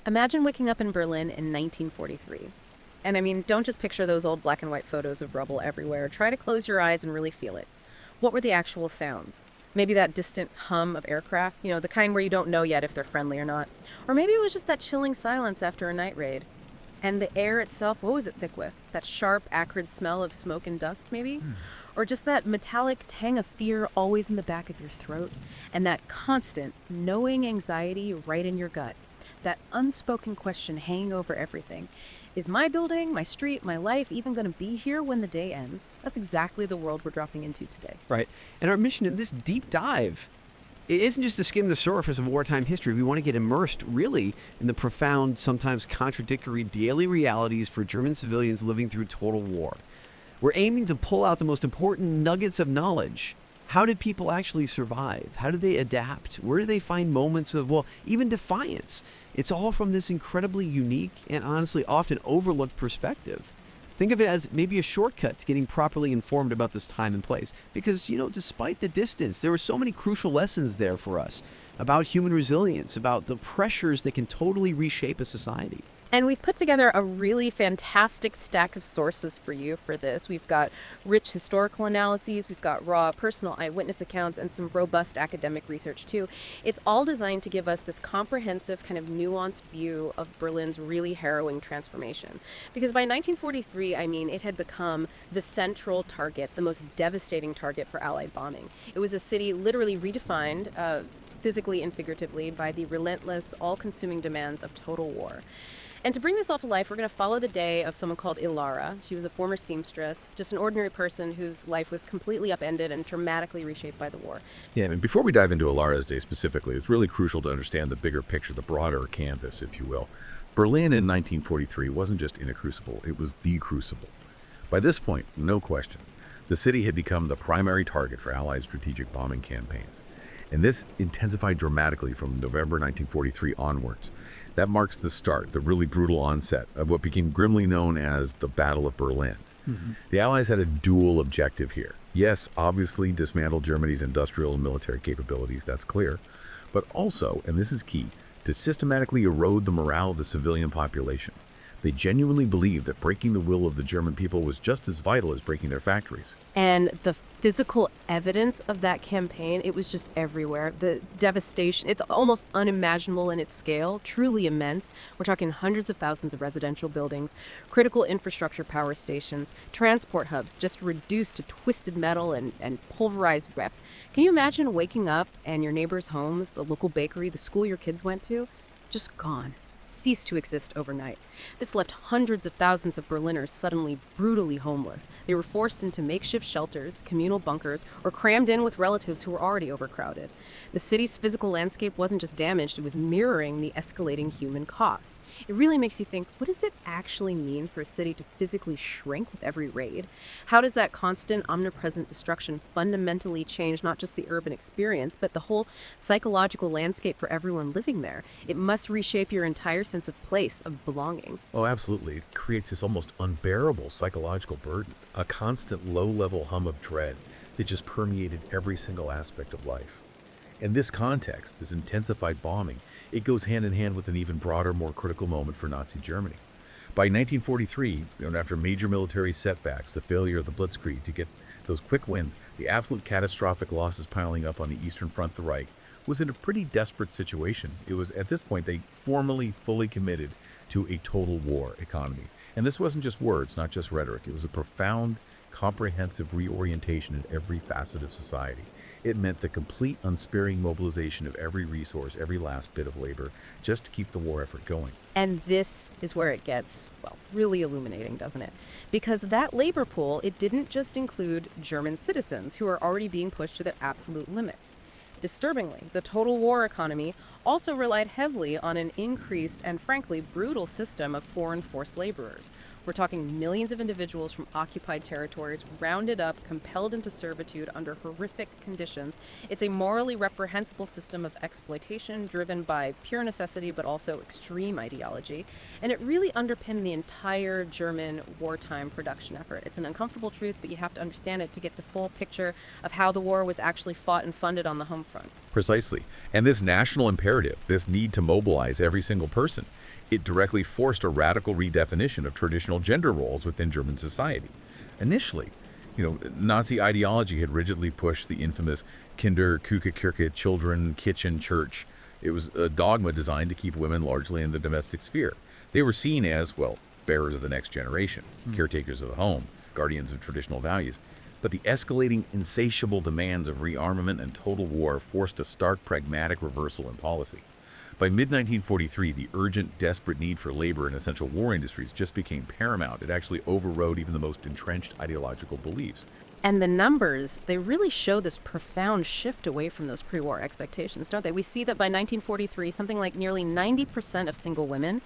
Imagine waking up in Berlin in 1943. And I mean, don't just picture those old black and white photos of rubble everywhere. Try to close your eyes and really feel it. What were the actual sounds? Maybe that distant hum of aircraft, the kind where you don't know yet if they're friendly or not. Or maybe it was just that chilling silence after a night raid. And the air itself, what was it thick with? That sharp, acrid smell of smoke and dust, maybe? Or just that metallic tang of fear always in the back of your throat? And that constant, knowing anxiety right in your gut. That unspoken question hanging over everything. Is my building, my street, my life even going to be here when the day ends? That's exactly the world we're dropping into today. Right. And our mission in this deep dive, it isn't just to skim the surface of wartime history. We want to get immersed, really, in the profound, sometimes contradictory daily realities for German civilians living through total war. We're aiming to pull out the most important nuggets of knowledge. How did people actually survive? How did they adapt? Where do they find moments of, even defiance? It's all from this incredibly unique and honestly often overlooked perspective. Think of it as maybe a shortcut to getting properly informed about this time and place. Because, despite the distance, there were so many crucial lessons there for us about human resilience, about the pressures that can totally reshape a society. And we've put together a really fantastic stack of sources for you for this. We've got rich historical analyses, we've got raw personal eyewitness accounts, and some robust academic research too. It's all designed to give us this comprehensive, kind of nuanced view of Berlin's really harrowing transformation. Because by 1943, it had become the central target, the most devastating target for Allied bombing. It was a city literally redefined, physically and figuratively, by the relentless, all-consuming demands of total war. And to bring this all to life, we're going to follow the day of someone called Elara. She was a former seamstress, just an ordinary person whose life was completely upended and dramatically reshaped by the war. Yeah, and before we dive into Elara's day specifically, it's really crucial to understand the bigger picture, the broader canvas, if you will. Berlin in 1943 wasn't just in a crucible, it was the crucible. By this point, no question, the city had become the primary target for Allied strategic bombing campaigns. And this intensified dramatically from November 1943 onwards. That marks the start, the really brutal onset of what became grimly known as the Battle of Berlin. The Allies had a dual objective here. Yes, obviously dismantle Germany's industrial and military capabilities, that's clear, but also, and this is key, to systematically erode the morale of the civilian population. They genuinely believed that breaking the will of the German people was just as vital as breaking their factories. And the physical evidence of that campaign, it was just everywhere. The devastation, it's almost unimaginable in its scale, truly immense. We're talking hundreds of thousands of residential buildings, critical infrastructure power stations, transport hubs just reduced to twisted metal and pulverized wreck. Can you imagine waking up and your neighbors' homes, the local bakery, the school your kids went to, just gone? Ceased to exist overnight. This left hundreds of thousands of Berliners suddenly brutally homeless. They were forced into makeshift shelters, communal bunkers, or crammed in with relatives who were already overcrowded. The city's physical landscape wasn't just damaged, it was mirroring the escalating human cost. It really makes you think, what does it actually mean for a city to physically shrink with every raid? How does that constant, omnipresent destruction fundamentally change not just the urban experience, but the whole psychological landscape for everyone living there? It must reshape your entire sense of place, of belonging. Oh, absolutely. It creates this almost unbearable psychological burden, a constant low-level hum of dread that just permeated every single aspect of life. In this context, this intensified bombing, it goes hand in hand with an even broader, more critical moment for Nazi Germany. By 1943, after major military setbacks, the failure of the Blitzkrieg to get those quick wins, the absolute catastrophic losses piling up on the Eastern Front, the Reich was in a pretty desperate situation. It was, at this point, they formally, fully committed to a total war economy. And this wasn't just words, not just rhetoric. It was a profound, comprehensive reorientation in every facet of society. It meant the complete, unsparing mobilization of every resource, every last bit of labor, just to keep the war effort going. And this is where it gets, really illuminating, doesn't it? Because that labor pool, it didn't just include German citizens who are already being pushed to their absolute limits. Disturbingly, the total war economy also relied heavily on an increased and frankly brutal system of foreign forced laborers. We're talking millions of individuals from occupied territories rounded up, compelled into servitude under horrific conditions. It's a morally reprehensible system of exploitation driven by pure necessity but also extreme ideology. And it really underpinned the entire German wartime production effort. It's an uncomfortable truth, but you have to understand it to get the full picture of how the war was actually fought and funded on the home front. Precisely. And this national imperative, this need to mobilize every single person, it directly forced a radical redefinition of traditional gender roles within German society. Initially, Nazi ideology had rigidly pushed the infamous Kinder, Küche, Kirche, children, kitchen, church. It was a dogma designed to keep women largely in the domestic sphere. They were seen as, well, bearers of the next generation, caretakers of the home, guardians of traditional values. But the escalating, insatiable demands of rearmament and total war forced a stark, pragmatic reversal in policy. By mid-1943, the urgent, desperate need for labor in essential war industries just became paramount. It actually overrode even the most entrenched ideological beliefs. And the numbers, they really show this profound shift away from those pre-war expectations, don't they? We see that by 1943, something like nearly 90% of single women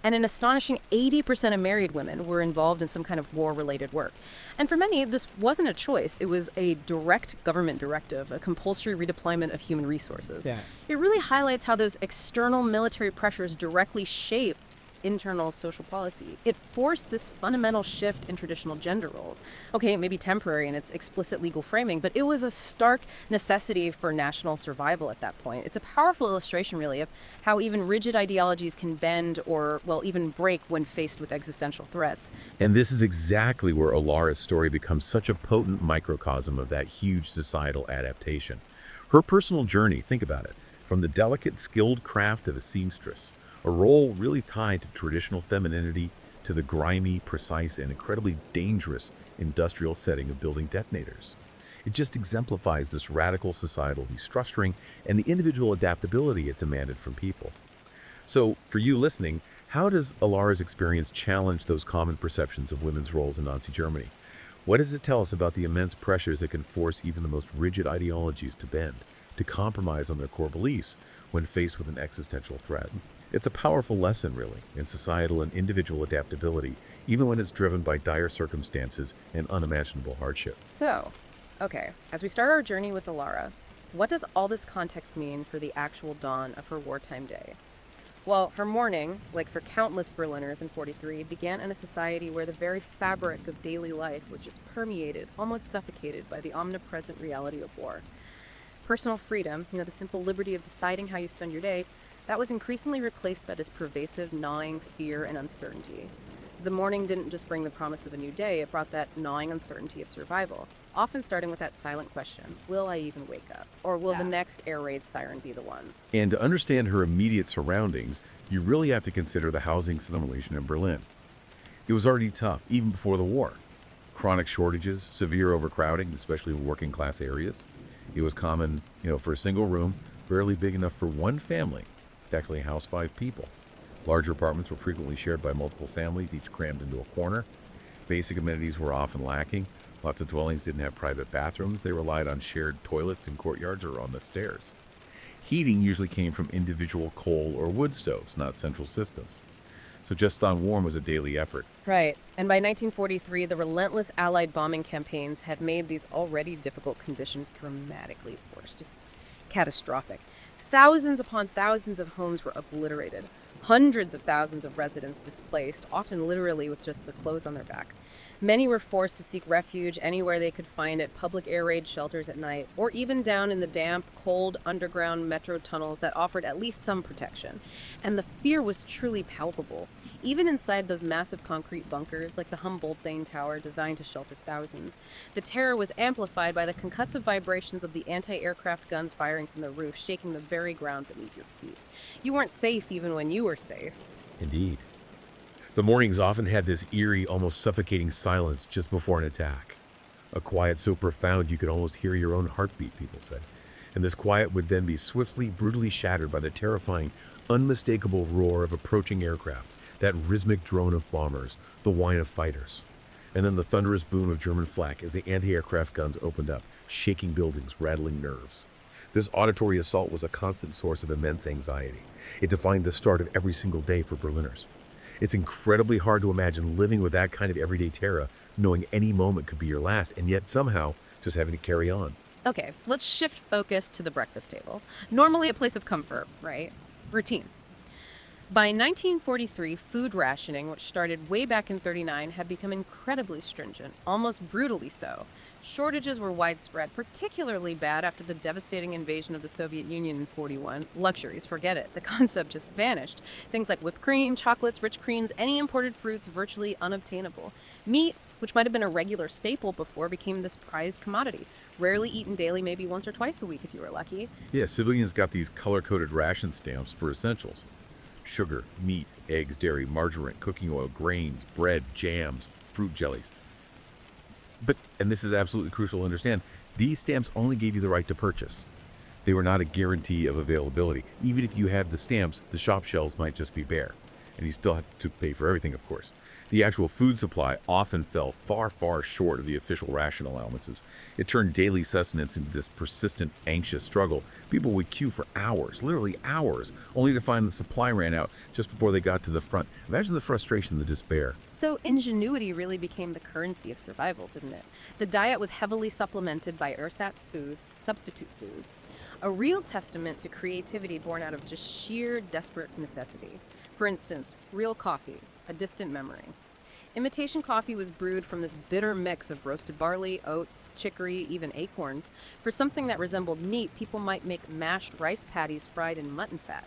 and an astonishing 80% of married women were involved in some kind of war-related work. And for many, this wasn't a choice. It was a direct government directive, a compulsory redeployment of human resources. Yeah. It really highlights how those external military pressures directly shaped internal social policy. It forced this fundamental shift in traditional gender roles. Okay, it may be temporary in its explicit legal framing, but it was a stark necessity for national survival at that point. It's a powerful illustration, really, of how even rigid ideologies can bend or, well, even break when faced with existential threats. And this is exactly where Elara's story becomes such a potent microcosm of that huge societal adaptation. Her personal journey, think about it, from the delicate, skilled craft of a seamstress, a role really tied to traditional femininity, to the grimy, precise, and incredibly dangerous industrial setting of building detonators. It just exemplifies this radical societal restructuring and the individual adaptability it demanded from people. So, for you listening, how does Elara's experience challenge those common perceptions of women's roles in Nazi Germany? What does it tell us about the immense pressures that can force even the most rigid ideologies to bend, to compromise on their core beliefs when faced with an existential threat? It's a powerful lesson, really, in societal and individual adaptability, even when it's driven by dire circumstances and unimaginable hardship. So, okay, as we start our journey with Elara, what does all this context mean for the actual dawn of her wartime day? Well, her morning, like for countless Berliners in 43, began in a society where the very fabric of daily life was just permeated, almost suffocated by the omnipresent reality of war. Personal freedom, the simple liberty of deciding how you spend your day, that was increasingly replaced by this pervasive, gnawing fear and uncertainty. The morning didn't just bring the promise of a new day, it brought that gnawing uncertainty of survival, often starting with that silent question, will I even wake up? Or will the next air raid siren be the one? And to understand her immediate surroundings, you really have to consider the housing situation in Berlin. It was already tough, even before the war. Chronic shortages, severe overcrowding, especially in working class areas. It was common, for a single room, barely big enough for one family to actually house 5 people. Larger apartments were frequently shared by multiple families, each crammed into a corner. Basic amenities were often lacking. Lots of dwellings didn't have private bathrooms. They relied on shared toilets in courtyards or on the stairs. Heating usually came from individual coal or wood stoves, not central systems. So just on warm was a daily effort. Right. And by 1943, the relentless Allied bombing campaigns had made these already difficult conditions dramatically worse, just catastrophic. Thousands upon thousands of homes were obliterated. Hundreds of thousands of residents displaced, often literally with just the clothes on their backs. Many were forced to seek refuge anywhere they could find it, public air raid shelters at night, or even down in the damp, cold, underground metro tunnels that offered at least some protection. And the fear was truly palpable. Even inside those massive concrete bunkers, like the Humboldt-Lane Tower designed to shelter thousands, the terror was amplified by the concussive vibrations of the anti-aircraft guns firing from the roof, shaking the very ground beneath your feet. You weren't safe even when you were safe. Indeed. The mornings often had this eerie, almost suffocating silence just before an attack. A quiet so profound you could almost hear your own heartbeat, people said. And this quiet would then be swiftly, brutally shattered by the terrifying, unmistakable roar of approaching aircraft, that rhythmic drone of bombers, the whine of fighters. And then the thunderous boom of German flak as the anti-aircraft guns opened up, shaking buildings, rattling nerves. This auditory assault was a constant source of immense anxiety. It defined the start of every single day for Berliners. It's incredibly hard to imagine living with that kind of everyday terror, knowing any moment could be your last, and yet somehow just having to carry on. Okay, let's shift focus to the breakfast table. Normally a place of comfort, right? Routine. By 1943, food rationing, which started way back in 39, had become incredibly stringent, almost brutally so. Shortages were widespread, particularly bad after the devastating invasion of the Soviet Union in 41. Luxuries, forget it. The concept just vanished. Things like whipped cream, chocolates, rich creams, any imported fruits virtually unobtainable. Meat, which might have been a regular staple before, became this prized commodity. Rarely eaten daily, maybe once or twice a week if you were lucky. Yeah, civilians got these color-coded ration stamps for essentials. Sugar, meat, eggs, dairy, margarine, cooking oil, grains, bread, jams, fruit jellies. But, and this is absolutely crucial to understand, these stamps only gave you the right to purchase. They were not a guarantee of availability. Even if you had the stamps, the shop shelves might just be bare. And you still had to pay for everything, of course. The actual food supply often fell far, far short of the official ration allowances. It turned daily sustenance into this persistent, anxious struggle. People would queue for hours, literally hours, only to find the supply ran out just before they got to the front. Imagine the frustration, the despair. So ingenuity really became the currency of survival, didn't it? The diet was heavily supplemented by ersatz foods, substitute foods. A real testament to creativity born out of just sheer desperate necessity. For instance, real coffee, a distant memory. Imitation coffee was brewed from this bitter mix of roasted barley, oats, chicory, even acorns. For something that resembled meat, people might make mashed rice patties fried in mutton fat.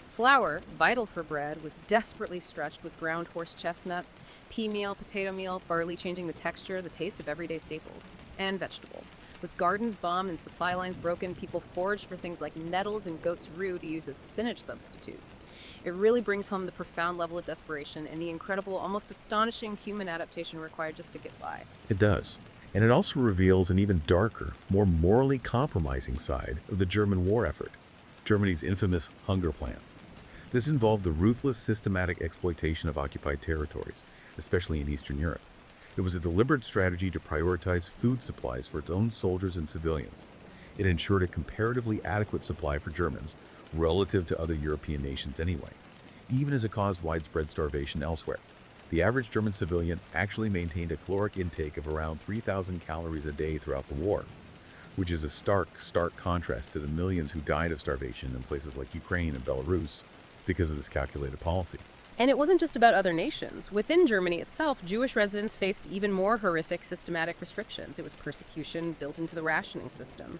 Flour, vital for bread, was desperately stretched with ground horse chestnuts, pea meal, potato meal, barley changing the texture, the taste of everyday staples, and vegetables. With gardens bombed and supply lines broken, people foraged for things like nettles and goat's rue to use as spinach substitutes. It really brings home the profound level of desperation and the incredible, almost astonishing human adaptation required just to get by. It does. And it also reveals an even darker, more morally compromising side of the German war effort, Germany's infamous hunger plan. This involved the ruthless, systematic exploitation of occupied territories, especially in Eastern Europe. It was a deliberate strategy to prioritize food supplies for its own soldiers and civilians. It ensured a comparatively adequate supply for Germans, relative to other European nations anyway, even as it caused widespread starvation elsewhere. The average German civilian actually maintained a caloric intake of around 3,000 calories a day throughout the war, which is a stark contrast to the millions who died of starvation in places like Ukraine and Belarus because of this calculated policy. And it wasn't just about other nations. Within Germany itself, Jewish residents faced even more horrific systematic restrictions. It was persecution built into the rationing system.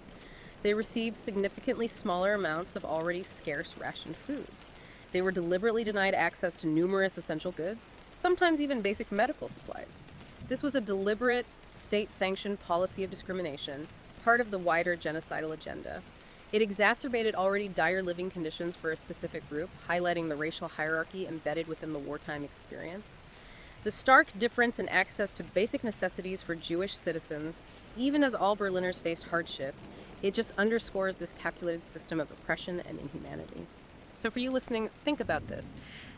They received significantly smaller amounts of already scarce rationed foods. They were deliberately denied access to numerous essential goods, sometimes even basic medical supplies. This was a deliberate, state-sanctioned policy of discrimination, part of the wider genocidal agenda. It exacerbated already dire living conditions for a specific group, highlighting the racial hierarchy embedded within the wartime experience. The stark difference in access to basic necessities for Jewish citizens, even as all Berliners faced hardship, it just underscores this calculated system of oppression and inhumanity. So for you listening, think about this.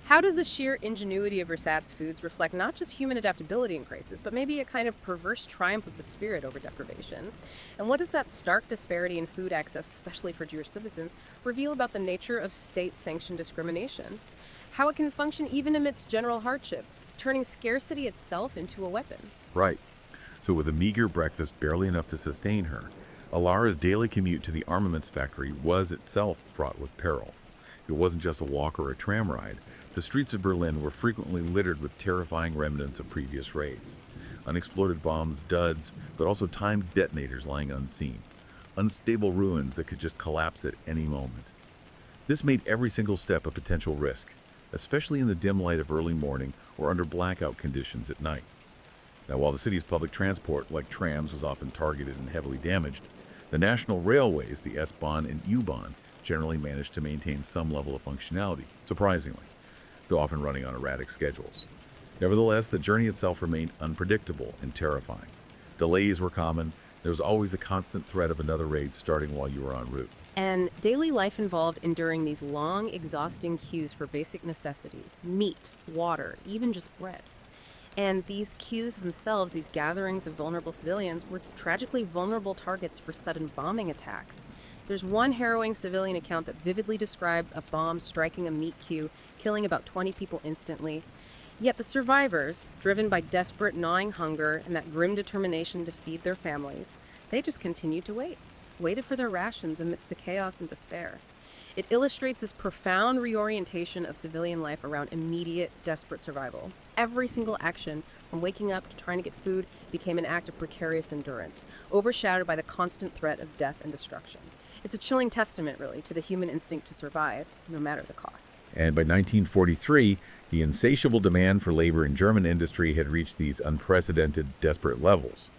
How does the sheer ingenuity of ersatz foods reflect not just human adaptability in crisis, but maybe a kind of perverse triumph of the spirit over deprivation? And what does that stark disparity in food access, especially for Jewish citizens, reveal about the nature of state-sanctioned discrimination? How it can function even amidst general hardship, turning scarcity itself into a weapon. Right. So with a meager breakfast barely enough to sustain her, Elara's daily commute to the armaments factory was itself fraught with peril. It wasn't just a walk or a tram ride. The streets of Berlin were frequently littered with terrifying remnants of previous raids. Unexploded bombs, duds, but also timed detonators lying unseen. Unstable ruins that could just collapse at any moment. This made every single step a potential risk, especially in the dim light of early morning or under blackout conditions at night. Now, while the city's public transport, like trams, was often targeted and heavily damaged, the national railways, the S-Bahn and U-Bahn, generally managed to maintain some level of functionality, surprisingly, though often running on erratic schedules. Nevertheless, the journey itself remained unpredictable and terrifying. Delays were common. There was always the constant threat of another raid starting while you were en route. And daily life involved enduring these long, exhausting queues for basic necessities, meat, water, even just bread. And these queues themselves, these gatherings of vulnerable civilians, were tragically vulnerable targets for sudden bombing attacks. There's one harrowing civilian account that vividly describes a bomb striking a meat queue, killing about 20 people instantly. Yet the survivors, driven by desperate, gnawing hunger and that grim determination to feed their families, they just continued to wait, waited for their rations amidst the chaos and despair. It illustrates this profound reorientation of civilian life around immediate, desperate survival. Every single action, from waking up to trying to get food, became an act of precarious endurance, overshadowed by the constant threat of death and destruction. It's a chilling testament, really, to the human instinct to survive, no matter the cost. And by 1943, the insatiable demand for labor in German industry had reached these unprecedented, desperate levels.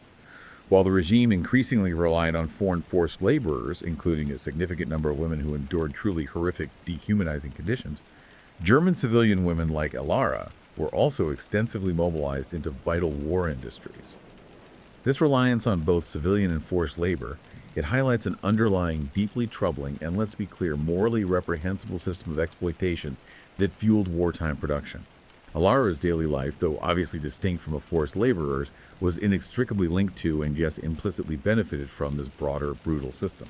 While the regime increasingly relied on foreign forced laborers, including a significant number of women who endured truly horrific, dehumanizing conditions, German civilian women like Elara were also extensively mobilized into vital war industries. This reliance on both civilian and forced labor, it highlights an underlying, deeply troubling, and let's be clear, morally reprehensible system of exploitation that fueled wartime production. Elara's daily life, though obviously distinct from a forced laborer's, was inextricably linked to and, yes, implicitly benefited from this broader, brutal system.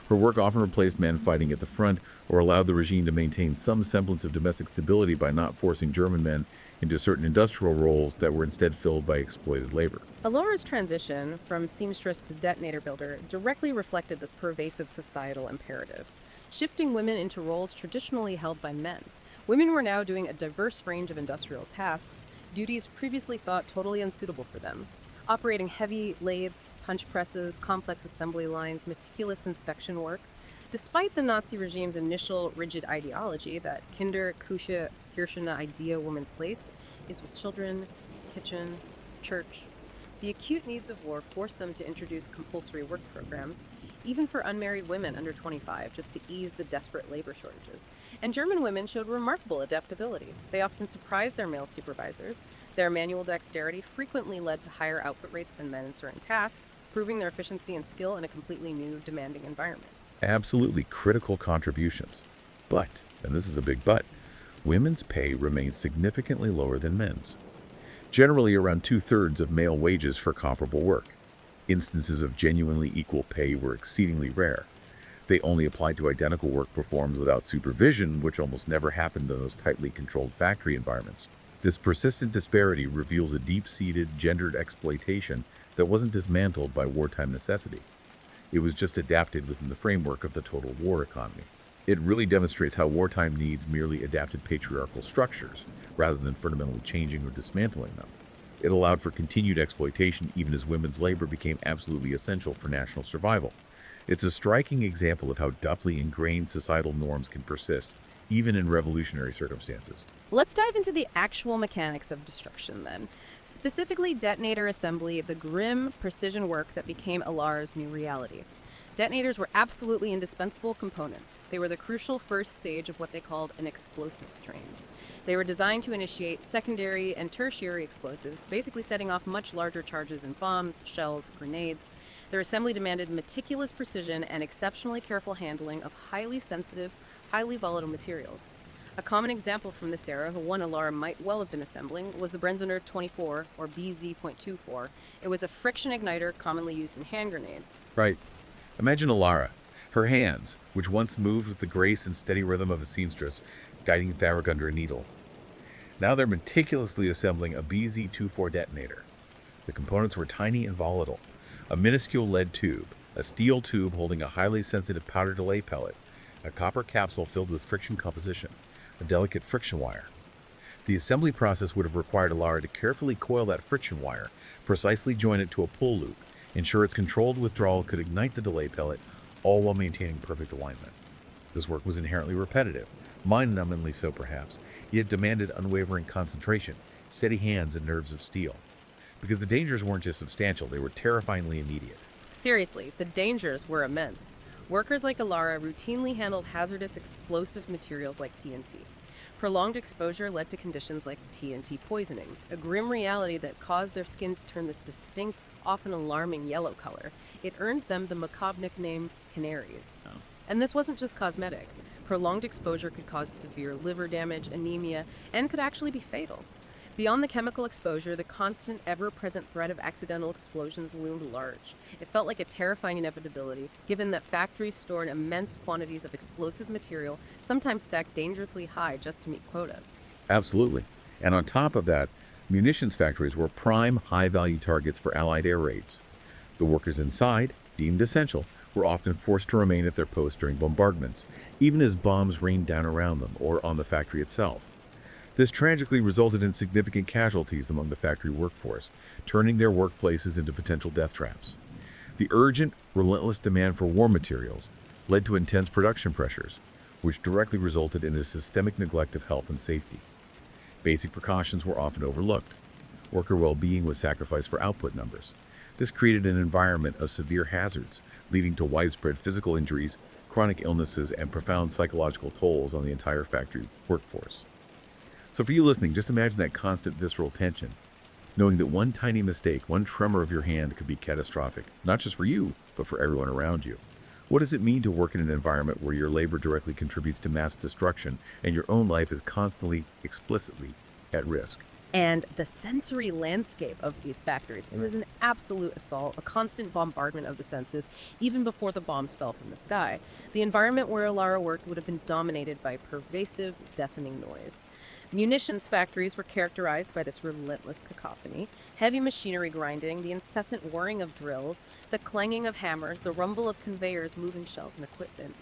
Her work often replaced men fighting at the front or allowed the regime to maintain some semblance of domestic stability by not forcing German men into certain industrial roles that were instead filled by exploited labor. Elora's transition from seamstress to detonator builder directly reflected this pervasive societal imperative, shifting women into roles traditionally held by men. Women were now doing a diverse range of industrial tasks, duties previously thought totally unsuitable for them, operating heavy lathes, punch presses, complex assembly lines, meticulous inspection work. Despite the Nazi regime's initial rigid ideology that Kinder, Küche, Kirchene idea woman's place is with children, kitchen, church, the acute needs of war forced them to introduce compulsory work programs, even for unmarried women under 25, just to ease the desperate labor shortages. And German women showed remarkable adaptability. They often surprised their male supervisors. Their manual dexterity frequently led to higher output rates than men in certain tasks, proving their efficiency and skill in a completely new, demanding environment. Absolutely critical contributions. But, and this is a big but, women's pay remains significantly lower than men's. Generally around 2/3 of male wages for comparable work. Instances of genuinely equal pay were exceedingly rare. They only applied to identical work performed without supervision, which almost never happened in those tightly controlled factory environments. This persistent disparity reveals a deep-seated, gendered exploitation that wasn't dismantled by wartime necessity. It was just adapted within the framework of the total war economy. It really demonstrates how wartime needs merely adapted patriarchal structures, rather than fundamentally changing or dismantling them. It allowed for continued exploitation even as women's labor became absolutely essential for national survival. It's a striking example of how deeply ingrained societal norms can persist, even in revolutionary circumstances. Let's dive into the actual mechanics of destruction then. Specifically, detonator assembly, the grim precision work that became Elara's new reality. Detonators were absolutely indispensable components. They were the crucial first stage of what they called an explosives train. They were designed to initiate secondary and tertiary explosives, basically setting off much larger charges in bombs, shells, grenades. Their assembly demanded meticulous precision and exceptionally careful handling of highly sensitive, highly volatile materials. A common example from this era, one Elara might well have been assembling, was the Brenzener 24, or BZ.24. It was a friction igniter commonly used in hand grenades. Right. Imagine Elara, her hands, which once moved with the grace and steady rhythm of a seamstress, guiding fabric under a needle. Now they're meticulously assembling a BZ.24 detonator. The components were tiny and volatile. A minuscule lead tube, a steel tube holding a highly sensitive powder delay pellet, a copper capsule filled with friction composition, a delicate friction wire. The assembly process would have required Elara to carefully coil that friction wire, precisely join it to a pull loop, ensure its controlled withdrawal could ignite the delay pellet, all while maintaining perfect alignment. This work was inherently repetitive, mind-numbingly so perhaps, yet demanded unwavering concentration, steady hands and nerves of steel. Because the dangers weren't just substantial, they were terrifyingly immediate. Seriously, the dangers were immense. Workers like Elara routinely handled hazardous explosive materials like TNT. Prolonged exposure led to conditions like TNT poisoning, a grim reality that caused their skin to turn this distinct, often alarming yellow color. It earned them the macabre nickname canaries. And this wasn't just cosmetic. Prolonged exposure could cause severe liver damage, anemia, and could actually be fatal. Beyond the chemical exposure, the constant, ever-present threat of accidental explosions loomed large. It felt like a terrifying inevitability, given that factories stored immense quantities of explosive material, sometimes stacked dangerously high just to meet quotas. Absolutely. And on top of that, munitions factories were prime, high-value targets for Allied air raids. The workers inside, deemed essential, were often forced to remain at their posts during bombardments, even as bombs rained down around them or on the factory itself. This tragically resulted in significant casualties among the factory workforce, turning their workplaces into potential death traps. The urgent, relentless demand for war materials led to intense production pressures, which directly resulted in a systemic neglect of health and safety. Basic precautions were often overlooked. Worker well-being was sacrificed for output numbers. This created an environment of severe hazards, leading to widespread physical injuries, chronic illnesses, and profound psychological tolls on the entire factory workforce. So for you listening, just imagine that constant visceral tension, knowing that one tiny mistake, one tremor of your hand could be catastrophic, not just for you, but for everyone around you. What does it mean to work in an environment where your labor directly contributes to mass destruction and your own life is constantly, explicitly at risk? And the sensory landscape of these factories, it was an absolute assault, a constant bombardment of the senses, even before the bombs fell from the sky. The environment where Elara worked would have been dominated by pervasive, deafening noise. Munitions factories were characterized by this relentless cacophony, heavy machinery grinding, the incessant whirring of drills, the clanging of hammers, the rumble of conveyors moving shells and equipment.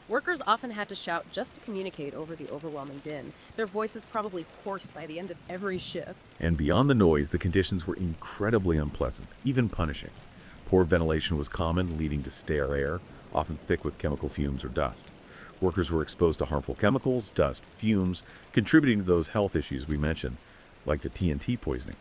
Workers often had to shout just to communicate over the overwhelming din, their voices probably hoarse by the end of every shift. And beyond the noise, the conditions were incredibly unpleasant, even punishing. Poor ventilation was common, leading to stale air, often thick with chemical fumes or dust. Workers were exposed to harmful chemicals, dust, fumes, contributing to those health issues we mentioned, like the TNT poisoning.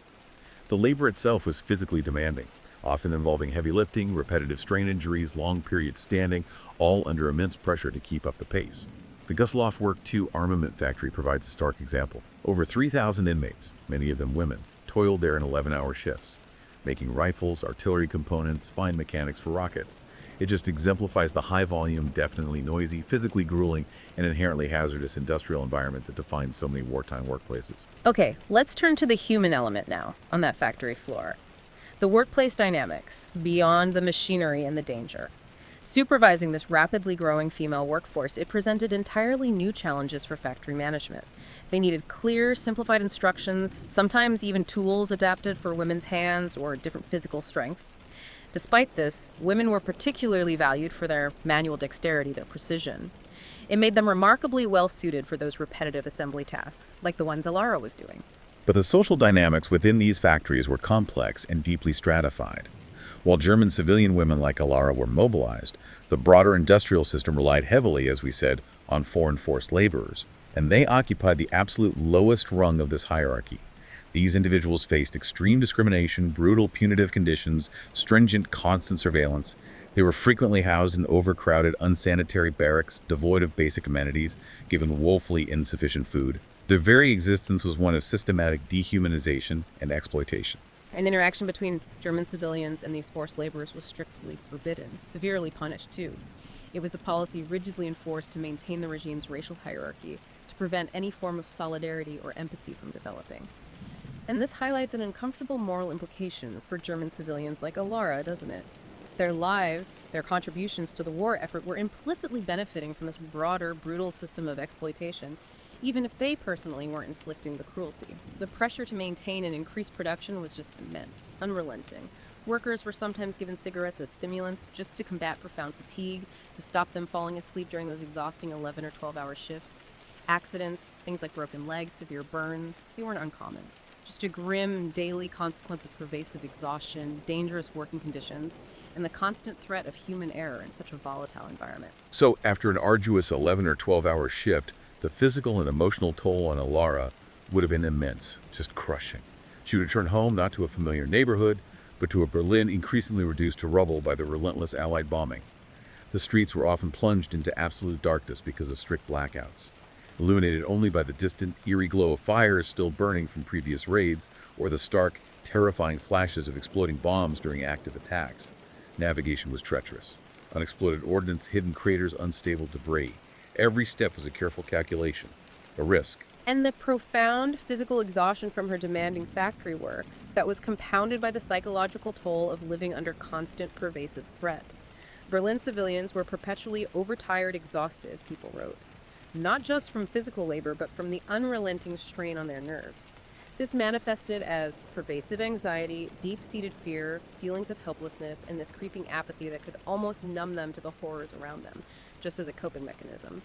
The labor itself was physically demanding, often involving heavy lifting, repetitive strain injuries, long periods standing, all under immense pressure to keep up the pace. The Gusloff Work 2 armament factory provides a stark example. Over 3,000 inmates, many of them women, toiled there in 11-hour shifts, making rifles, artillery components, fine mechanics for rockets. It just exemplifies the high-volume, definitely noisy, physically grueling, and inherently hazardous industrial environment that defines so many wartime workplaces. Okay, let's turn to the human element now on that factory floor. The workplace dynamics, beyond the machinery and the danger. Supervising this rapidly growing female workforce, it presented entirely new challenges for factory management. They needed clear, simplified instructions, sometimes even tools adapted for women's hands or different physical strengths. Despite this, women were particularly valued for their manual dexterity, their precision. It made them remarkably well suited for those repetitive assembly tasks, like the ones Elara was doing. But the social dynamics within these factories were complex and deeply stratified. While German civilian women like Elara were mobilized, the broader industrial system relied heavily, as we said, on foreign forced laborers, and they occupied the absolute lowest rung of this hierarchy. These individuals faced extreme discrimination, brutal punitive conditions, stringent constant surveillance. They were frequently housed in overcrowded, unsanitary barracks, devoid of basic amenities, given woefully insufficient food. Their very existence was one of systematic dehumanization and exploitation. And interaction between German civilians and these forced laborers was strictly forbidden, severely punished too. It was a policy rigidly enforced to maintain the regime's racial hierarchy, to prevent any form of solidarity or empathy from developing. And this highlights an uncomfortable moral implication for German civilians like Elara, doesn't it? Their lives, their contributions to the war effort were implicitly benefiting from this broader, brutal system of exploitation, even if they personally weren't inflicting the cruelty. The pressure to maintain and increase production was just immense, unrelenting. Workers were sometimes given cigarettes as stimulants just to combat profound fatigue, to stop them falling asleep during those exhausting 11 or 12-hour shifts. Accidents, things like broken legs, severe burns, they weren't uncommon. Just a grim daily consequence of pervasive exhaustion, dangerous working conditions, and the constant threat of human error in such a volatile environment. So after an arduous 11 or 12-hour shift, the physical and emotional toll on Elara would have been immense, just crushing. She would return home not to a familiar neighborhood, but to a Berlin increasingly reduced to rubble by the relentless Allied bombing. The streets were often plunged into absolute darkness because of strict blackouts, illuminated only by the distant, eerie glow of fires still burning from previous raids, or the stark, terrifying flashes of exploding bombs during active attacks. Navigation was treacherous. Unexploded ordnance, hidden craters, unstable debris. Every step was a careful calculation, a risk. And the profound physical exhaustion from her demanding factory work that was compounded by the psychological toll of living under constant, pervasive threat. Berlin civilians were perpetually overtired, exhausted, people wrote. Not just from physical labor, but from the unrelenting strain on their nerves. This manifested as pervasive anxiety, deep-seated fear, feelings of helplessness, and this creeping apathy that could almost numb them to the horrors around them, just as a coping mechanism.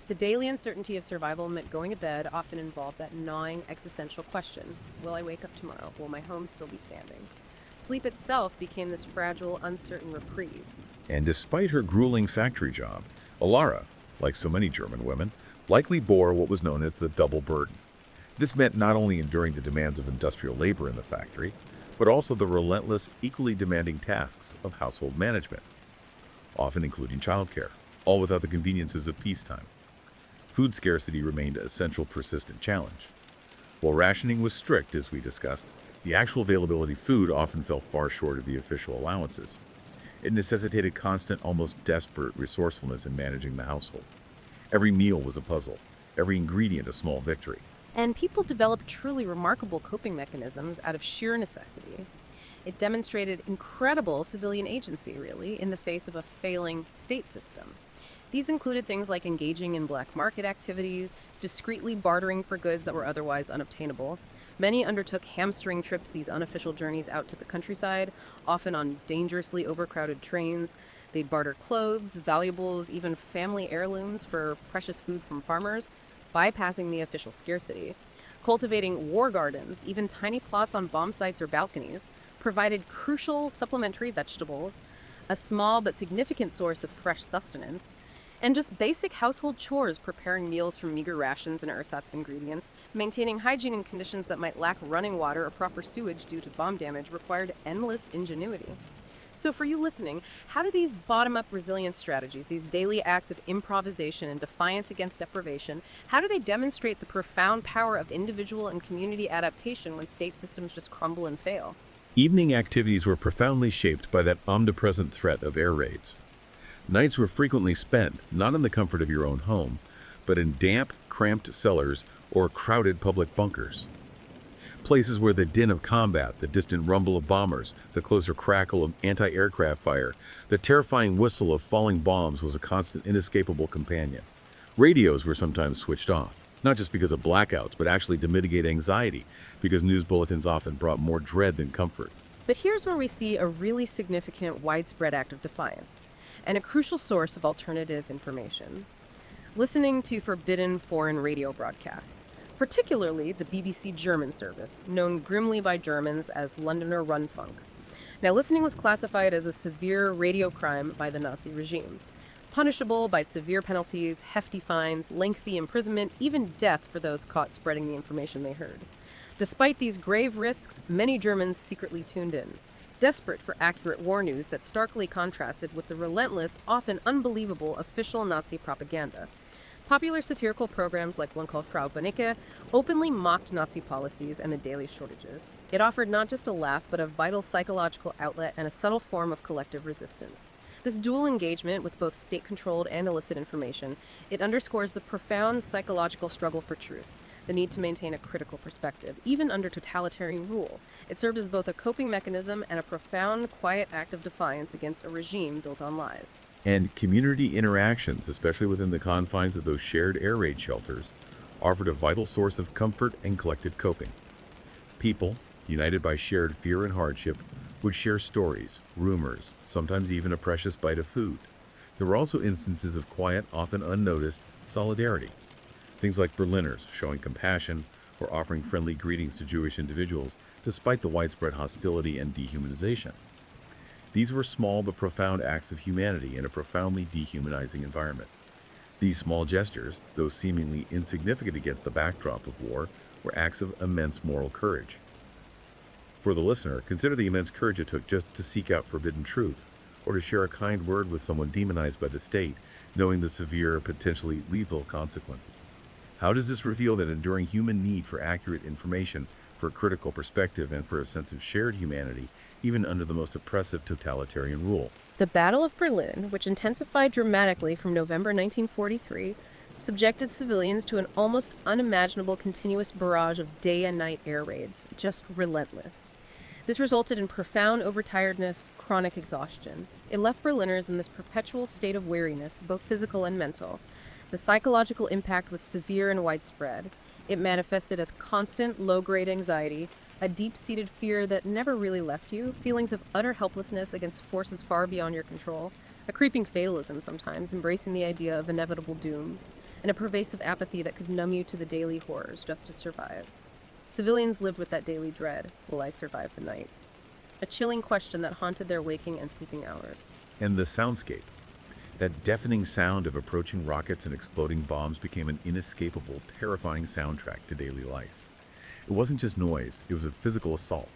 The daily uncertainty of survival meant going to bed often involved that gnawing existential question: will I wake up tomorrow? Will my home still be standing? Sleep itself became this fragile, uncertain reprieve. And despite her grueling factory job, Elara, like so many German women, likely bore what was known as the double burden. This meant not only enduring the demands of industrial labor in the factory, but also the relentless, equally demanding tasks of household management, often including childcare, all without the conveniences of peacetime. Food scarcity remained a central, persistent challenge. While rationing was strict, as we discussed, the actual availability of food often fell far short of the official allowances. It necessitated constant, almost desperate resourcefulness in managing the household. Every meal was a puzzle, every ingredient a small victory. And people developed truly remarkable coping mechanisms out of sheer necessity. It demonstrated incredible civilian agency, really, in the face of a failing state system. These included things like engaging in black market activities, discreetly bartering for goods that were otherwise unobtainable. Many undertook hamstring trips, these unofficial journeys out to the countryside, often on dangerously overcrowded trains. They'd barter clothes, valuables, even family heirlooms for precious food from farmers, bypassing the official scarcity. Cultivating war gardens, even tiny plots on bomb sites or balconies, provided crucial supplementary vegetables, a small but significant source of fresh sustenance, and just basic household chores, preparing meals from meager rations and ersatz ingredients, maintaining hygiene in conditions that might lack running water or proper sewage due to bomb damage, required endless ingenuity. So for you listening, how do these bottom-up resilience strategies, these daily acts of improvisation and defiance against deprivation, how do they demonstrate the profound power of individual and community adaptation when state systems just crumble and fail? Evening activities were profoundly shaped by that omnipresent threat of air raids. Nights were frequently spent not in the comfort of your own home, but in damp, cramped cellars or crowded public bunkers. Places where the din of combat, the distant rumble of bombers, the closer crackle of anti-aircraft fire, the terrifying whistle of falling bombs was a constant, inescapable companion. Radios were sometimes switched off, not just because of blackouts, but actually to mitigate anxiety, because news bulletins often brought more dread than comfort. But here's where we see a really significant, widespread act of defiance, and a crucial source of alternative information. Listening to forbidden foreign radio broadcasts, particularly the BBC German service, known grimly by Germans as Londoner Rundfunk. Now, listening was classified as a severe radio crime by the Nazi regime, punishable by severe penalties, hefty fines, lengthy imprisonment, even death for those caught spreading the information they heard. Despite these grave risks, many Germans secretly tuned in, desperate for accurate war news that starkly contrasted with the relentless, often unbelievable official Nazi propaganda. Popular satirical programs like one called Frau Bonnecke openly mocked Nazi policies and the daily shortages. It offered not just a laugh, but a vital psychological outlet and a subtle form of collective resistance. This dual engagement with both state-controlled and illicit information, it underscores the profound psychological struggle for truth, the need to maintain a critical perspective, even under totalitarian rule. It served as both a coping mechanism and a profound, quiet act of defiance against a regime built on lies. And community interactions, especially within the confines of those shared air raid shelters, offered a vital source of comfort and collective coping. People, united by shared fear and hardship, would share stories, rumors, sometimes even a precious bite of food. There were also instances of quiet, often unnoticed, solidarity. Things like Berliners showing compassion or offering friendly greetings to Jewish individuals despite the widespread hostility and dehumanization. These were small but profound acts of humanity in a profoundly dehumanizing environment. These small gestures, though seemingly insignificant against the backdrop of war, were acts of immense moral courage. For the listener, consider the immense courage it took just to seek out forbidden truth, or to share a kind word with someone demonized by the state, knowing the severe, potentially lethal consequences. How does this reveal that enduring human need for accurate information, for critical perspective, and for a sense of shared humanity, even under the most oppressive totalitarian rule? The Battle of Berlin, which intensified dramatically from November 1943, subjected civilians to an almost unimaginable continuous barrage of day and night air raids, just relentless. This resulted in profound overtiredness, chronic exhaustion. It left Berliners in this perpetual state of weariness, both physical and mental. The psychological impact was severe and widespread. It manifested as constant, low-grade anxiety, a deep-seated fear that never really left you, feelings of utter helplessness against forces far beyond your control, a creeping fatalism sometimes, embracing the idea of inevitable doom, and a pervasive apathy that could numb you to the daily horrors just to survive. Civilians lived with that daily dread, will I survive the night? A chilling question that haunted their waking and sleeping hours. And the soundscape. That deafening sound of approaching rockets and exploding bombs became an inescapable, terrifying soundtrack to daily life. It wasn't just noise, it was a physical assault.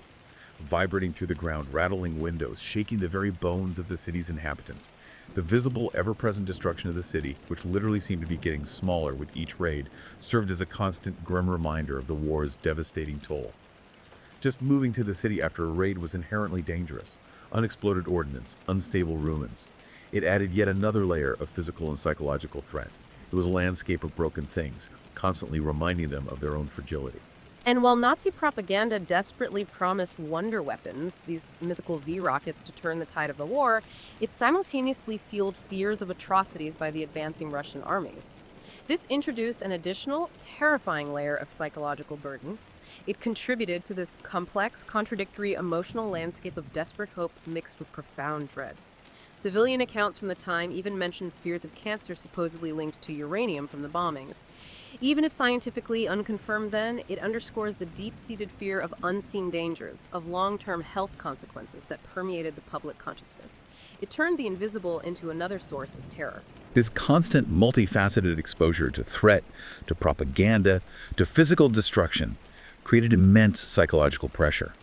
Vibrating through the ground, rattling windows, shaking the very bones of the city's inhabitants. The visible, ever-present destruction of the city, which literally seemed to be getting smaller with each raid, served as a constant, grim reminder of the war's devastating toll. Just moving to the city after a raid was inherently dangerous. Unexploded ordnance, unstable ruins. It added yet another layer of physical and psychological threat. It was a landscape of broken things, constantly reminding them of their own fragility. And while Nazi propaganda desperately promised wonder weapons, these mythical V-rockets to turn the tide of the war, it simultaneously fueled fears of atrocities by the advancing Russian armies. This introduced an additional, terrifying layer of psychological burden. It contributed to this complex, contradictory emotional landscape of desperate hope mixed with profound dread. Civilian accounts from the time even mentioned fears of cancer supposedly linked to uranium from the bombings. Even if scientifically unconfirmed then, it underscores the deep-seated fear of unseen dangers, of long-term health consequences that permeated the public consciousness. It turned the invisible into another source of terror. This constant, multifaceted exposure to threat, to propaganda, to physical destruction created immense psychological pressure.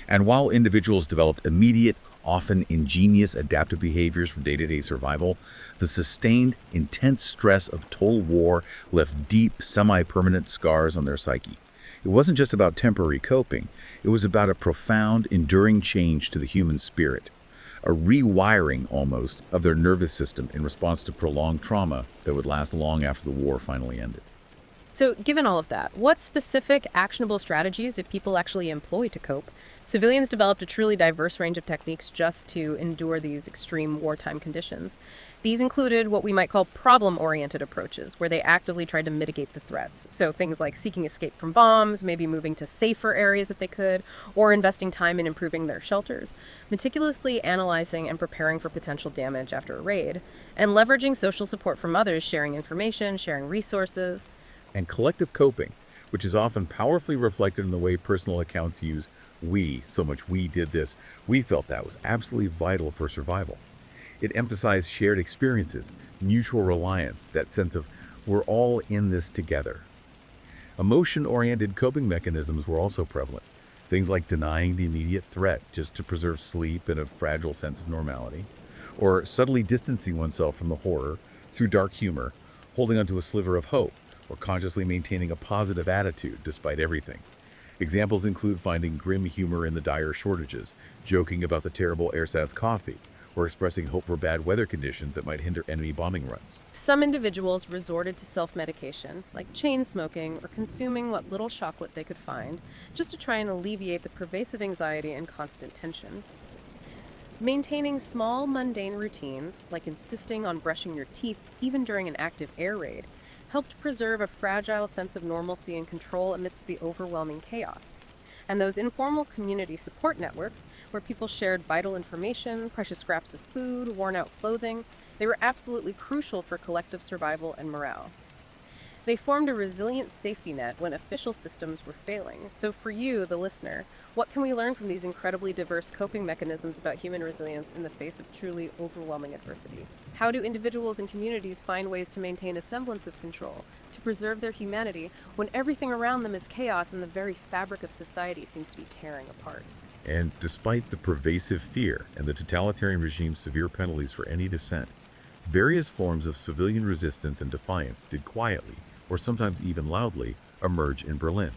And while individuals developed immediate, often ingenious adaptive behaviors for day-to-day survival, the sustained, intense stress of total war left deep, semi-permanent scars on their psyche. It wasn't just about temporary coping, it was about a profound, enduring change to the human spirit, a rewiring, almost, of their nervous system in response to prolonged trauma that would last long after the war finally ended. So, given all of that, what specific actionable strategies did people actually employ to cope? Civilians developed a truly diverse range of techniques just to endure these extreme wartime conditions. These included what we might call problem-oriented approaches, where they actively tried to mitigate the threats. So things like seeking escape from bombs, maybe moving to safer areas if they could, or investing time in improving their shelters, meticulously analyzing and preparing for potential damage after a raid, and leveraging social support from others, sharing information, sharing resources. And collective coping, which is often powerfully reflected in the way personal accounts use we, so much we did this, we felt that was absolutely vital for survival. It emphasized shared experiences, mutual reliance, that sense of we're all in this together. Emotion-oriented coping mechanisms were also prevalent. Things like denying the immediate threat just to preserve sleep and a fragile sense of normality, or subtly distancing oneself from the horror through dark humor, holding onto a sliver of hope, or consciously maintaining a positive attitude despite everything. Examples include finding grim humor in the dire shortages, joking about the terrible ersatz coffee, or expressing hope for bad weather conditions that might hinder enemy bombing runs. Some individuals resorted to self-medication, like chain smoking or consuming what little chocolate they could find, just to try and alleviate the pervasive anxiety and constant tension. Maintaining small, mundane routines, like insisting on brushing your teeth even during an active air raid, helped preserve a fragile sense of normalcy and control amidst the overwhelming chaos. And those informal community support networks, where people shared vital information, precious scraps of food, worn-out clothing, they were absolutely crucial for collective survival and morale. They formed a resilient safety net when official systems were failing. So for you, the listener, what can we learn from these incredibly diverse coping mechanisms about human resilience in the face of truly overwhelming adversity? How do individuals and communities find ways to maintain a semblance of control, to preserve their humanity, when everything around them is chaos and the very fabric of society seems to be tearing apart? And despite the pervasive fear and the totalitarian regime's severe penalties for any dissent, various forms of civilian resistance and defiance did quietly, or sometimes even loudly, emerge in Berlin.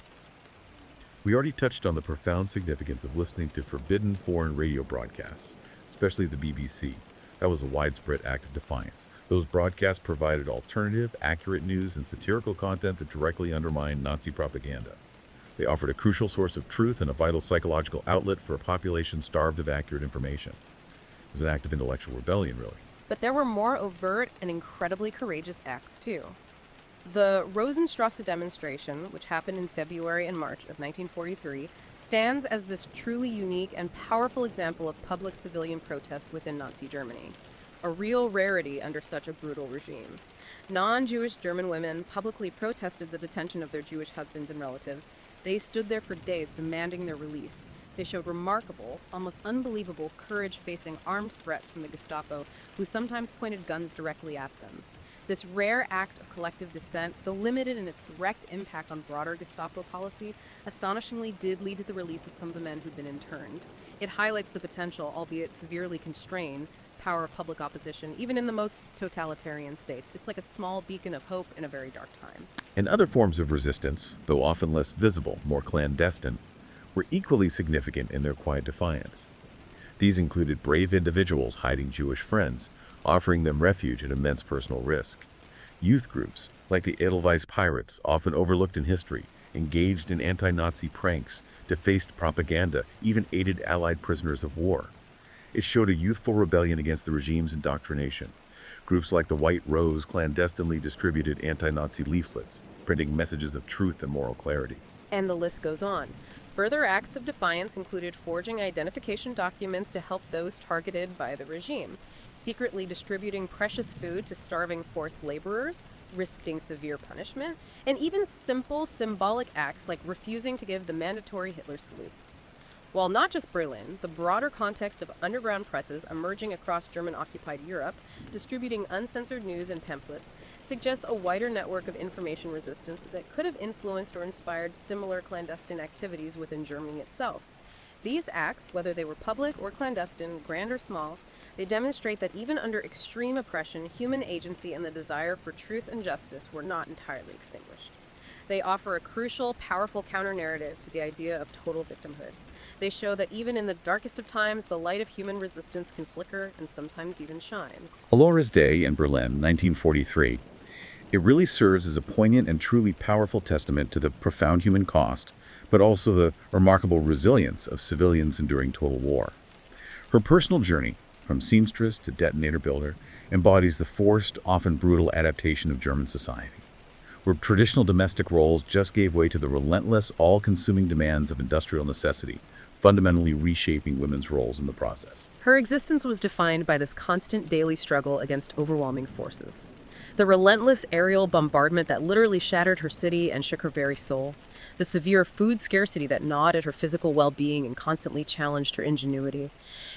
We already touched on the profound significance of listening to forbidden foreign radio broadcasts, especially the BBC. That was a widespread act of defiance. Those broadcasts provided alternative, accurate news and satirical content that directly undermined Nazi propaganda. They offered a crucial source of truth and a vital psychological outlet for a population starved of accurate information. It was an act of intellectual rebellion, really. But there were more overt and incredibly courageous acts, too. The Rosenstrasse demonstration, which happened in February and March of 1943, stands as this truly unique and powerful example of public civilian protest within Nazi Germany, a real rarity under such a brutal regime. Non-Jewish German women publicly protested the detention of their Jewish husbands and relatives. They stood there for days demanding their release. They showed remarkable, almost unbelievable courage facing armed threats from the Gestapo, who sometimes pointed guns directly at them. This rare act of collective dissent, though limited in its direct impact on broader Gestapo policy, astonishingly did lead to the release of some of the men who'd been interned. It highlights the potential, albeit severely constrained, power of public opposition, even in the most totalitarian states. It's like a small beacon of hope in a very dark time. And other forms of resistance, though often less visible, more clandestine, were equally significant in their quiet defiance. These included brave individuals hiding Jewish friends, offering them refuge at immense personal risk. Youth groups, like the Edelweiss Pirates, often overlooked in history, engaged in anti-Nazi pranks, defaced propaganda, even aided Allied prisoners of war. It showed a youthful rebellion against the regime's indoctrination. Groups like the White Rose clandestinely distributed anti-Nazi leaflets, printing messages of truth and moral clarity. And the list goes on. Further acts of defiance included forging identification documents to help those targeted by the regime, secretly distributing precious food to starving forced laborers, risking severe punishment, and even simple symbolic acts like refusing to give the mandatory Hitler salute. While not just Berlin, the broader context of underground presses emerging across German-occupied Europe, distributing uncensored news and pamphlets, suggests a wider network of information resistance that could have influenced or inspired similar clandestine activities within Germany itself. These acts, whether they were public or clandestine, grand or small, they demonstrate that even under extreme oppression, human agency and the desire for truth and justice were not entirely extinguished. They offer a crucial, powerful counter-narrative to the idea of total victimhood. They show that even in the darkest of times, the light of human resistance can flicker and sometimes even shine. Elara's Day in Berlin, 1943. It really serves as a poignant and truly powerful testament to the profound human cost, but also the remarkable resilience of civilians enduring total war. Her personal journey, from seamstress to detonator builder, embodies the forced, often brutal adaptation of German society, where traditional domestic roles just gave way to the relentless, all-consuming demands of industrial necessity, fundamentally reshaping women's roles in the process. Her existence was defined by this constant daily struggle against overwhelming forces. The relentless aerial bombardment that literally shattered her city and shook her very soul. The severe food scarcity that gnawed at her physical well-being and constantly challenged her ingenuity.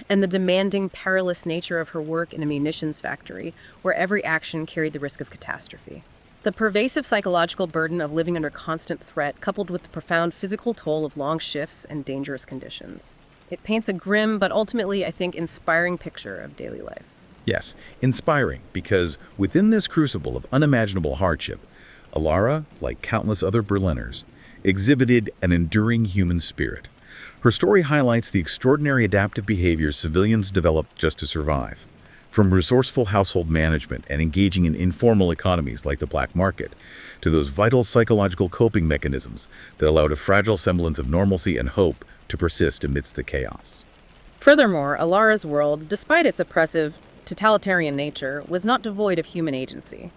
And the demanding, perilous nature of her work in a munitions factory, where every action carried the risk of catastrophe. The pervasive psychological burden of living under constant threat, coupled with the profound physical toll of long shifts and dangerous conditions. It paints a grim, but ultimately, I think, inspiring picture of daily life. Yes, inspiring, because within this crucible of unimaginable hardship, Elara, like countless other Berliners, exhibited an enduring human spirit. Her story highlights the extraordinary adaptive behaviors civilians developed just to survive. From resourceful household management and engaging in informal economies like the black market, to those vital psychological coping mechanisms that allowed a fragile semblance of normalcy and hope to persist amidst the chaos. Furthermore, Elara's world, despite its oppressive, totalitarian nature, was not devoid of human agency.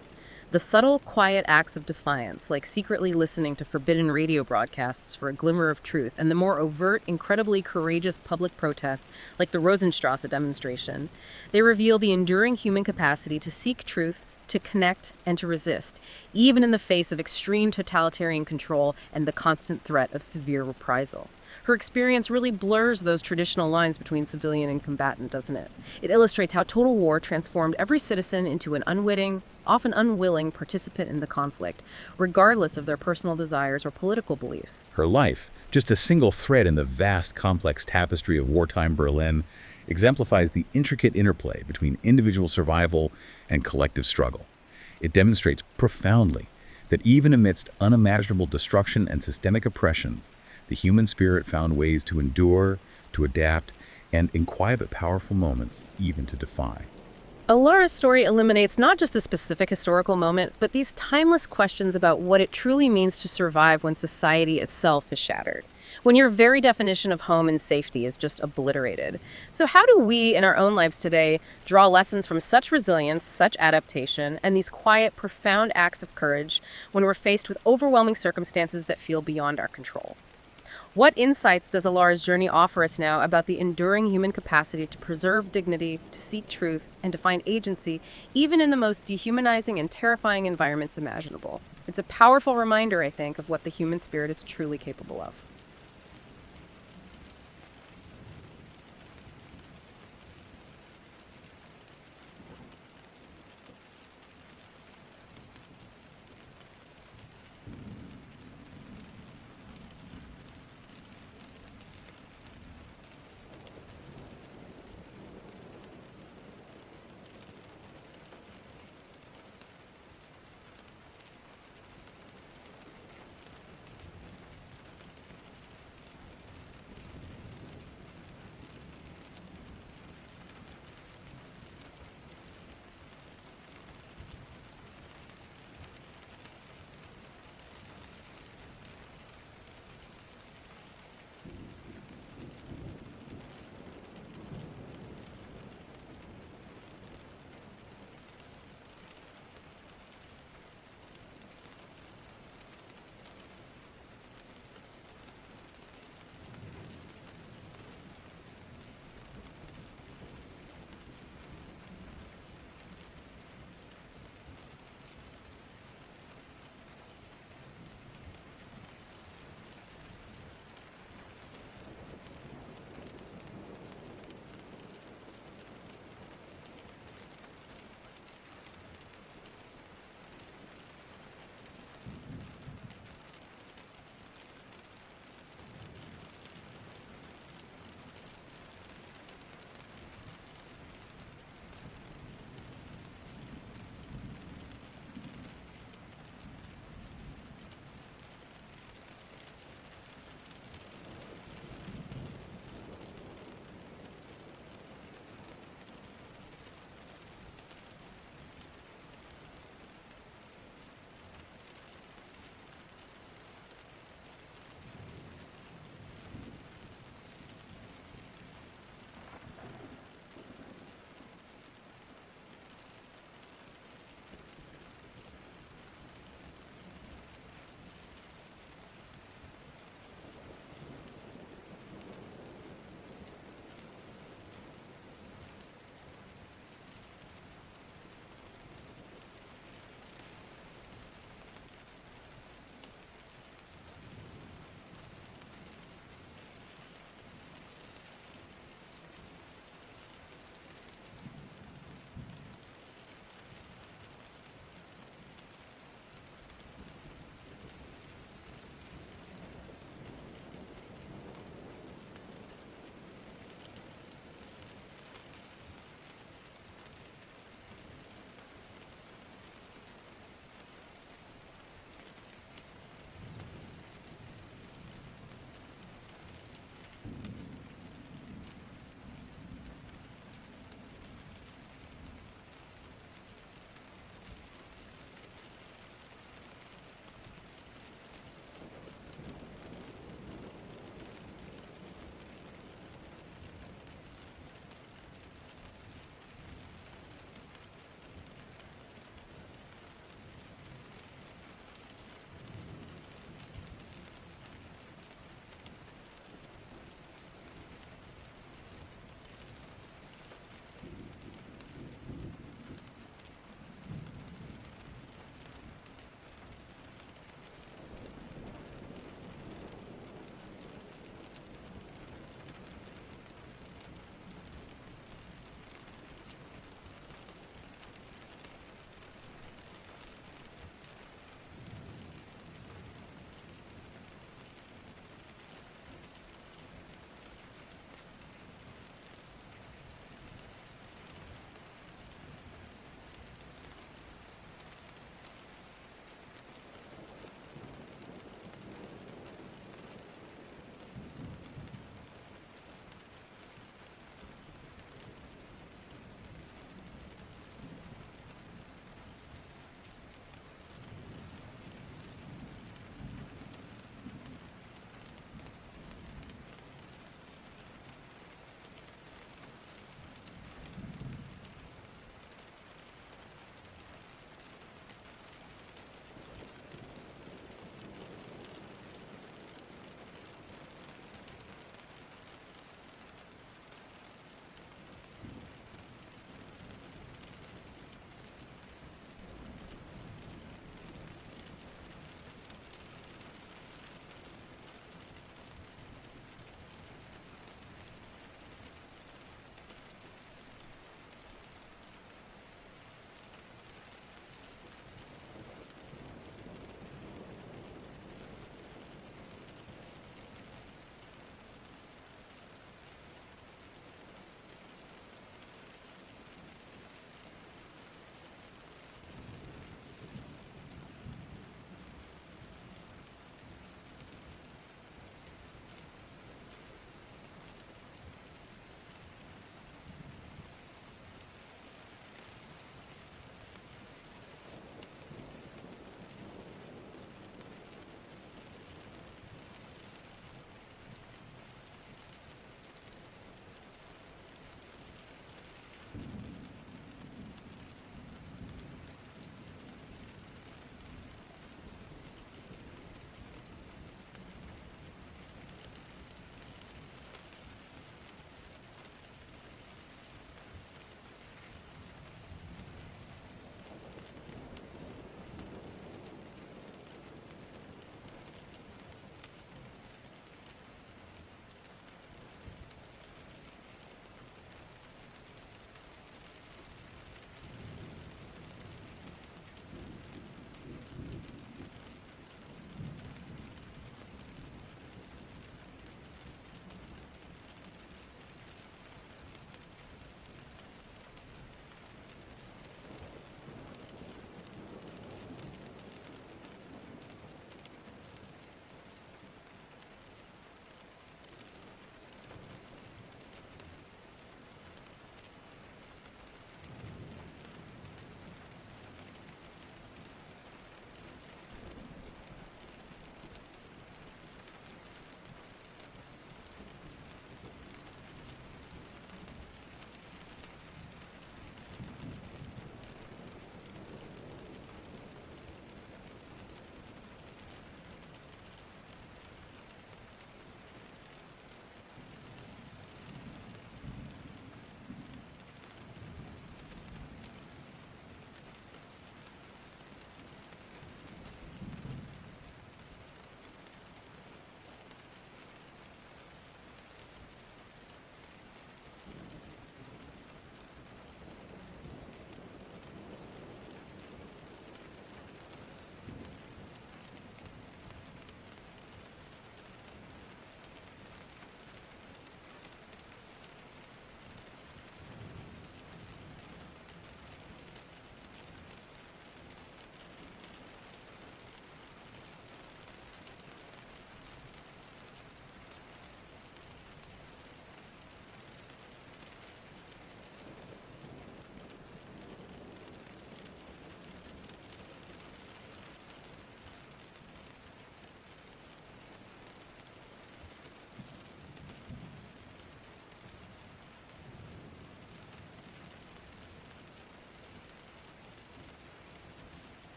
The subtle, quiet acts of defiance, like secretly listening to forbidden radio broadcasts for a glimmer of truth, and the more overt, incredibly courageous public protests, like the Rosenstrasse demonstration, they reveal the enduring human capacity to seek truth, to connect, and to resist, even in the face of extreme totalitarian control and the constant threat of severe reprisal. Her experience really blurs those traditional lines between civilian and combatant, doesn't it? It illustrates how total war transformed every citizen into an unwitting, often unwilling participant in the conflict, regardless of their personal desires or political beliefs. Her life, just a single thread in the vast, complex tapestry of wartime Berlin, exemplifies the intricate interplay between individual survival and collective struggle. It demonstrates profoundly that even amidst unimaginable destruction and systemic oppression, the human spirit found ways to endure, to adapt, and in quiet but powerful moments, even to defy. Elara's story illuminates not just a specific historical moment, but these timeless questions about what it truly means to survive when society itself is shattered. when your very definition of home and safety is just obliterated. So how do we in our own lives today draw lessons from such resilience, such adaptation, and these quiet, profound acts of courage when we're faced with overwhelming circumstances that feel beyond our control? What insights does Elara's journey offer us now about the enduring human capacity to preserve dignity, to seek truth, and to find agency, even in the most dehumanizing and terrifying environments imaginable? It's a powerful reminder, I think, of what the human spirit is truly capable of.